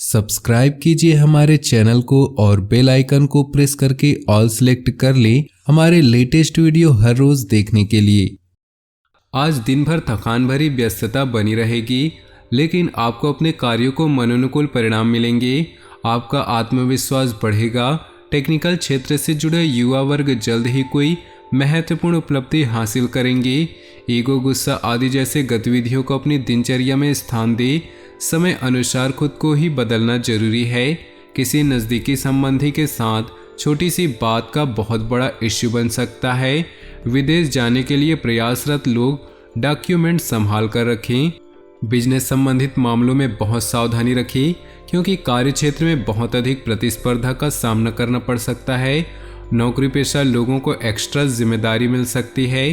Subscribe कीजिए हमारे channel को और बेल आइकन को प्रेस करके ऑल सेलेक्ट कर लें हमारे लेटेस्ट वीडियो हर रोज देखने के लिए। आज दिन भर थकान भरी व्यस्तता बनी रहेगी, लेकिन आपको अपने कार्यों को मनोनुकूल परिणाम मिलेंगे। आपका आत्मविश्वास बढ़ेगा। टेक्निकल क्षेत्र से जुड़े युवा वर्ग जल्द ही कोई महत्वपूर्ण उपलब्धि हासिल करेंगे। ईगो, गुस्सा आदि जैसे गतिविधियों को अपनी दिनचर्या में स्थान दे। समय अनुसार खुद को ही बदलना जरूरी है। किसी नज़दीकी संबंधी के साथ छोटी सी बात का बहुत बड़ा इश्यू बन सकता है। विदेश जाने के लिए प्रयासरत लोग डॉक्यूमेंट संभाल कर रखें। बिजनेस संबंधित मामलों में बहुत सावधानी रखें, क्योंकि कार्य क्षेत्र में बहुत अधिक प्रतिस्पर्धा का सामना करना पड़ सकता है। नौकरी पेशा लोगों को एक्स्ट्रा जिम्मेदारी मिल सकती है।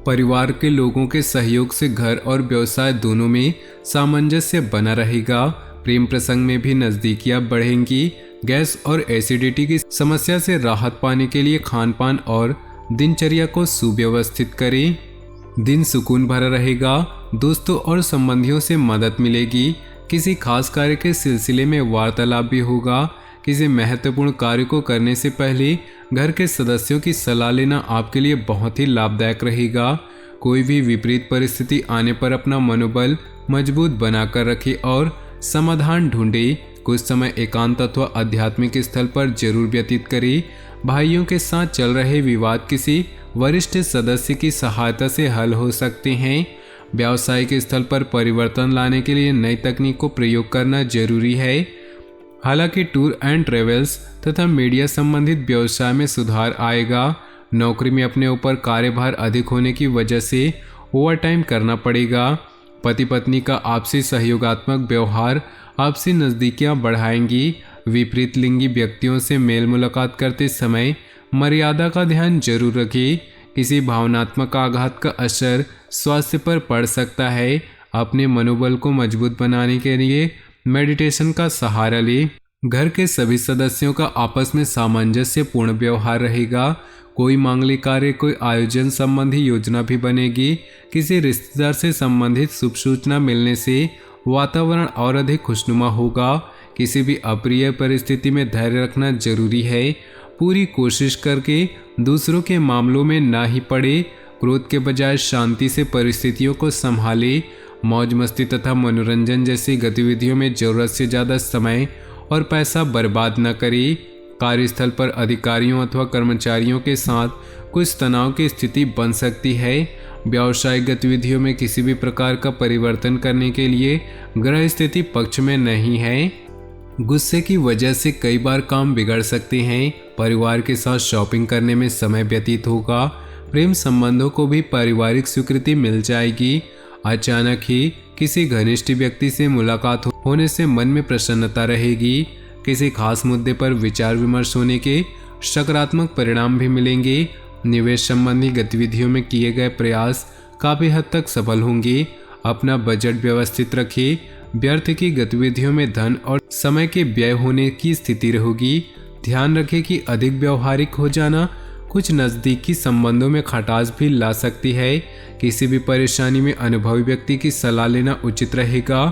परिवार के लोगों के सहयोग से घर और व्यवसाय दोनों में सामंजस्य बना रहेगा। प्रेम प्रसंग में भी नज़दीकियां बढ़ेंगी। गैस और एसिडिटी की समस्या से राहत पाने के लिए खान पान और दिनचर्या को सुव्यवस्थित करें। दिन सुकून भरा रहेगा। दोस्तों और संबंधियों से मदद मिलेगी। किसी खास कार्य के सिलसिले में वार्तालाप भी होगा। किसी महत्वपूर्ण कार्य को करने से पहले घर के सदस्यों की सलाह लेना आपके लिए बहुत ही लाभदायक रहेगा। कोई भी विपरीत परिस्थिति आने पर अपना मनोबल मजबूत बनाकर रखें और समाधान ढूंढें। कुछ समय एकांत अथवा आध्यात्मिक स्थल पर जरूर व्यतीत करें। भाइयों के साथ चल रहे विवाद किसी वरिष्ठ सदस्य की सहायता से हल हो सकते हैं। व्यावसायिक स्थल पर परिवर्तन लाने के लिए नई तकनीक को प्रयोग करना जरूरी है। हालांकि टूर एंड ट्रेवल्स तथा मीडिया संबंधित व्यवसाय में सुधार आएगा। नौकरी में अपने ऊपर कार्यभार अधिक होने की वजह से ओवरटाइम करना पड़ेगा। पति पत्नी का आपसी सहयोगात्मक व्यवहार आपसी नज़दीकियां बढ़ाएंगी। विपरीत लिंगी व्यक्तियों से मेल मुलाकात करते समय मर्यादा का ध्यान जरूर रखें। किसी भावनात्मक आघात का असर स्वास्थ्य पर पड़ सकता है। अपने मनोबल को मजबूत बनाने के लिए मेडिटेशन का सहारा लें। घर के सभी सदस्यों का आपस में सामंजस्यपूर्ण व्यवहार रहेगा। कोई मांगलिक कार्य, कोई आयोजन संबंधी योजना भी बनेगी। किसी रिश्तेदार से संबंधित शुभ सूचना मिलने से वातावरण और अधिक खुशनुमा होगा। किसी भी अप्रिय परिस्थिति में धैर्य रखना जरूरी है। पूरी कोशिश करके दूसरों के मामलों में ना ही पड़े। क्रोध के बजाय शांति से परिस्थितियों को संभाले। मौज मस्ती तथा मनोरंजन जैसी गतिविधियों में जरूरत से ज़्यादा समय और पैसा बर्बाद न करें। कार्यस्थल पर अधिकारियों अथवा कर्मचारियों के साथ कुछ तनाव की स्थिति बन सकती है। व्यावसायिक गतिविधियों में किसी भी प्रकार का परिवर्तन करने के लिए ग्रह स्थिति पक्ष में नहीं है। गुस्से की वजह से कई बार काम बिगड़ सकते हैं। परिवार के साथ शॉपिंग करने में समय व्यतीत होगा। प्रेम संबंधों को भी पारिवारिक स्वीकृति मिल जाएगी। अचानक ही किसी घनिष्ठ व्यक्ति से मुलाकात होने से मन में प्रसन्नता रहेगी। किसी खास मुद्दे पर विचार विमर्श होने के सकारात्मक परिणाम भी मिलेंगे। निवेश संबंधी गतिविधियों में किए गए प्रयास काफ़ी हद तक सफल होंगे। अपना बजट व्यवस्थित रखें। व्यर्थ की गतिविधियों में धन और समय के व्यय होने की स्थिति रहेगी। ध्यान रखें कि अधिक व्यवहारिक हो जाना कुछ नज़दीकी संबंधों में खटास भी ला सकती है। किसी भी परेशानी में अनुभवी व्यक्ति की सलाह लेना उचित रहेगा।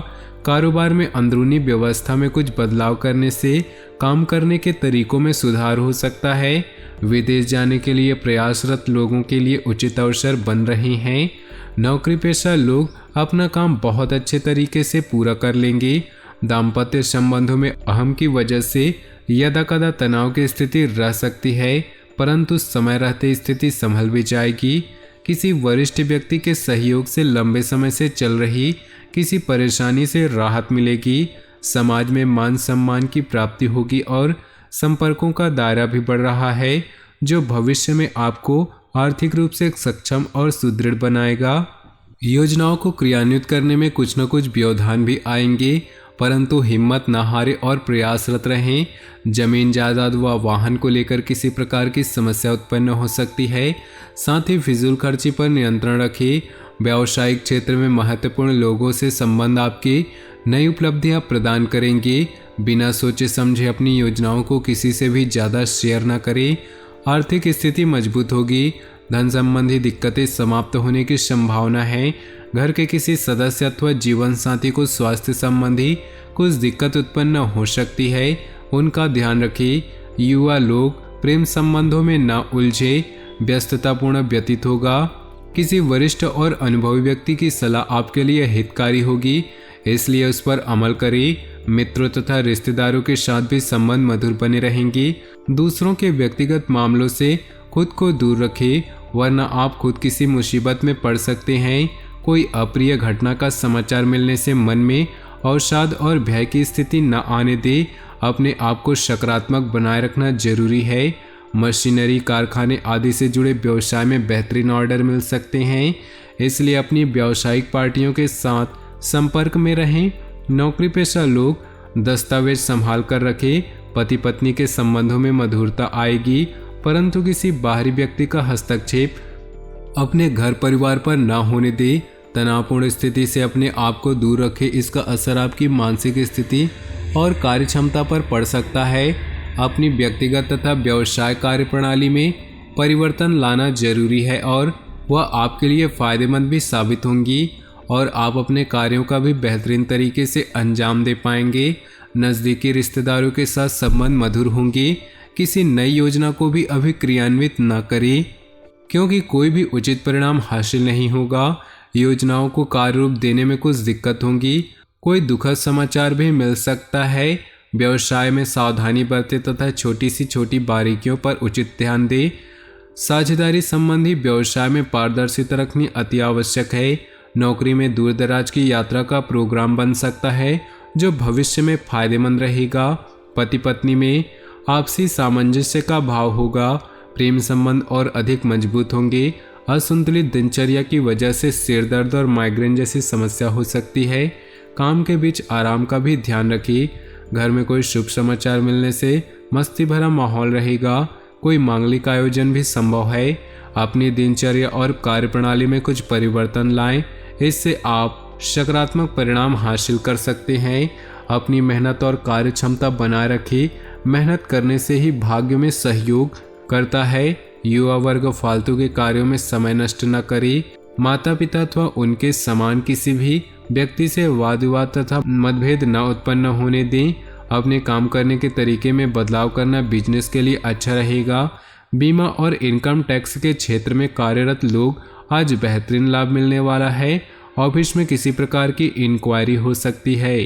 कारोबार में अंदरूनी व्यवस्था में कुछ बदलाव करने से काम करने के तरीकों में सुधार हो सकता है। विदेश जाने के लिए प्रयासरत लोगों के लिए उचित अवसर बन रहे हैं। नौकरी पेशा लोग अपना काम बहुत अच्छे तरीके से पूरा कर लेंगे। दाम्पत्य संबंधों में अहम की वजह से यदाकदा तनाव की स्थिति रह सकती है, परंतु समय रहते स्थिति संभल भी जाएगी। किसी वरिष्ठ व्यक्ति के सहयोग से लंबे समय से चल रही किसी परेशानी से राहत मिलेगी। समाज में मान सम्मान की प्राप्ति होगी और संपर्कों का दायरा भी बढ़ रहा है, जो भविष्य में आपको आर्थिक रूप से सक्षम और सुदृढ़ बनाएगा। योजनाओं को क्रियान्वित करने में कुछ न कुछ व्यवधान भी आएंगे, परंतु हिम्मत न हारे और प्रयासरत रहें। जमीन जायदाद व वाहन को लेकर किसी प्रकार की समस्या उत्पन्न हो सकती है। साथ ही फिजूल खर्ची पर नियंत्रण रखें। व्यावसायिक क्षेत्र में महत्वपूर्ण लोगों से संबंध आपकी नई उपलब्धियां प्रदान करेंगे। बिना सोचे समझे अपनी योजनाओं को किसी से भी ज़्यादा शेयर न करें। आर्थिक स्थिति मजबूत होगी। धन संबंधी दिक्कतें समाप्त होने की संभावना है। घर के किसी सदस्य अथवा जीवन साथी को स्वास्थ्य संबंधी कुछ दिक्कत उत्पन्न हो सकती है, उनका ध्यान रखें। युवा लोग प्रेम संबंधों में न उलझे, व्यस्ततापूर्ण व्यतीत होगा। किसी वरिष्ठ और अनुभवी व्यक्ति की सलाह आपके लिए हितकारी होगी, इसलिए उस पर अमल करें। मित्रों तथा रिश्तेदारों के साथ भी संबंध मधुर बने रहेंगे। दूसरों के व्यक्तिगत मामलों से खुद को दूर रखें, वरना आप खुद किसी मुसीबत में पड़ सकते हैं। कोई अप्रिय घटना का समाचार मिलने से मन में अवसाद और भय की स्थिति न आने दे। अपने आप को सकारात्मक बनाए रखना जरूरी है। मशीनरी, कारखाने आदि से जुड़े व्यवसाय में बेहतरीन ऑर्डर मिल सकते हैं, इसलिए अपनी व्यावसायिक पार्टियों के साथ संपर्क में रहें। नौकरी पेशा लोग दस्तावेज संभाल कर रखें। पति पत्नी के संबंधों में मधुरता आएगी, परंतु किसी बाहरी व्यक्ति का हस्तक्षेप अपने घर परिवार पर न होने दे। तनावपूर्ण स्थिति से अपने आप को दूर रखें, इसका असर आपकी मानसिक स्थिति और कार्यक्षमता पर पड़ सकता है। अपनी व्यक्तिगत तथा व्यवसाय कार्यप्रणाली में परिवर्तन लाना जरूरी है और वह आपके लिए फायदेमंद भी साबित होंगी और आप अपने कार्यों का भी बेहतरीन तरीके से अंजाम दे पाएंगे। नज़दीकी रिश्तेदारों के साथ संबंध मधुर होंगे। किसी नई योजना को भी अभी क्रियान्वित न करें, क्योंकि कोई भी उचित परिणाम हासिल नहीं होगा। योजनाओं को कार्य रूप देने में कुछ दिक्कत होंगी। कोई दुखद समाचार भी मिल सकता है। व्यवसाय में सावधानी बरतें तथा छोटी सी छोटी बारीकियों पर उचित ध्यान दें। साझेदारी संबंधी व्यवसाय में पारदर्शिता रखनी अति आवश्यक है। नौकरी में दूर दराज की यात्रा का प्रोग्राम बन सकता है, जो भविष्य में फायदेमंद रहेगा। पति पत्नी में आपसी सामंजस्य का भाव होगा। प्रेम संबंध और अधिक मजबूत होंगे। असंतुलित दिनचर्या की वजह से सिर दर्द और माइग्रेन जैसी समस्या हो सकती है। काम के बीच आराम का भी ध्यान रखिए। घर में कोई शुभ समाचार मिलने से मस्ती भरा माहौल रहेगा। कोई मांगलिक आयोजन भी संभव है। अपनी दिनचर्या और कार्यप्रणाली में कुछ परिवर्तन लाएं, इससे आप सकारात्मक परिणाम हासिल कर सकते हैं। अपनी मेहनत और कार्य क्षमता बनाए रखें। मेहनत करने से ही भाग्य में सहयोग करता है। युवा वर्ग फालतू के कार्यों में समय नष्ट न करे। माता पिता अथवा उनके समान किसी भी व्यक्ति से वाद विवाद तथा मतभेद न उत्पन्न होने दें। अपने काम करने के तरीके में बदलाव करना बिजनेस के लिए अच्छा रहेगा। बीमा और इनकम टैक्स के क्षेत्र में कार्यरत लोग आज बेहतरीन लाभ मिलने वाला है। ऑफिस में किसी प्रकार की इंक्वायरी हो सकती है।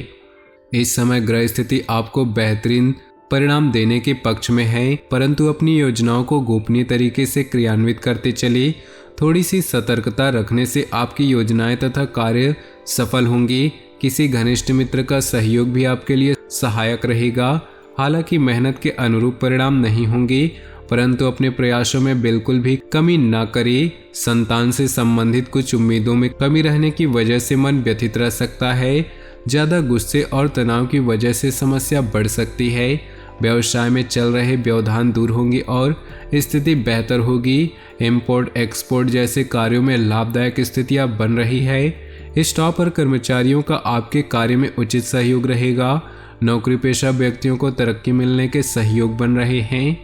इस समय ग्रह स्थिति आपको बेहतरीन परिणाम देने के पक्ष में है, परंतु अपनी योजनाओं को गोपनीय तरीके से क्रियान्वित करते चले। थोड़ी सी सतर्कता रखने से आपकी योजनाएं तथा कार्य सफल होंगी। किसी घनिष्ठ मित्र का सहयोग भी आपके लिए सहायक रहेगा। हालांकि मेहनत के अनुरूप परिणाम नहीं होंगे, परंतु अपने प्रयासों में बिल्कुल भी कमी न करें। संतान से संबंधित कुछ उम्मीदों में कमी रहने की वजह से मन व्यथित रह सकता है। ज़्यादा गुस्से और तनाव की वजह से समस्या बढ़ सकती है। व्यवसाय में चल रहे व्यवधान दूर होंगे और स्थिति बेहतर होगी। इंपोर्ट एक्सपोर्ट जैसे कार्यों में लाभदायक स्थितियां बन रही है। स्टाफ और कर्मचारियों का आपके कार्य में उचित सहयोग रहेगा। नौकरी पेशा व्यक्तियों को तरक्की मिलने के सहयोग बन रहे हैं।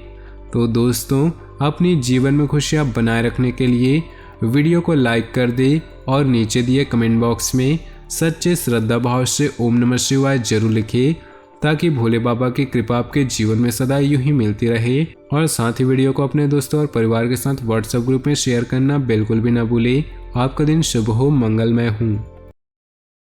तो दोस्तों, अपनी जीवन में खुशियां बनाए रखने के लिए वीडियो को लाइक कर दे और नीचे दिए कमेंट बॉक्स में सच्चे श्रद्धा भाव से ओम नमः शिवाय जरूर लिखिए, ताकि भोले बाबा की कृपा आपके जीवन में सदा यूं ही मिलती रहे। और साथ ही वीडियो को अपने दोस्तों और परिवार के साथ व्हाट्सएप ग्रुप में शेयर करना बिल्कुल भी ना भूले। आपका दिन शुभ हो, मंगलमय हो।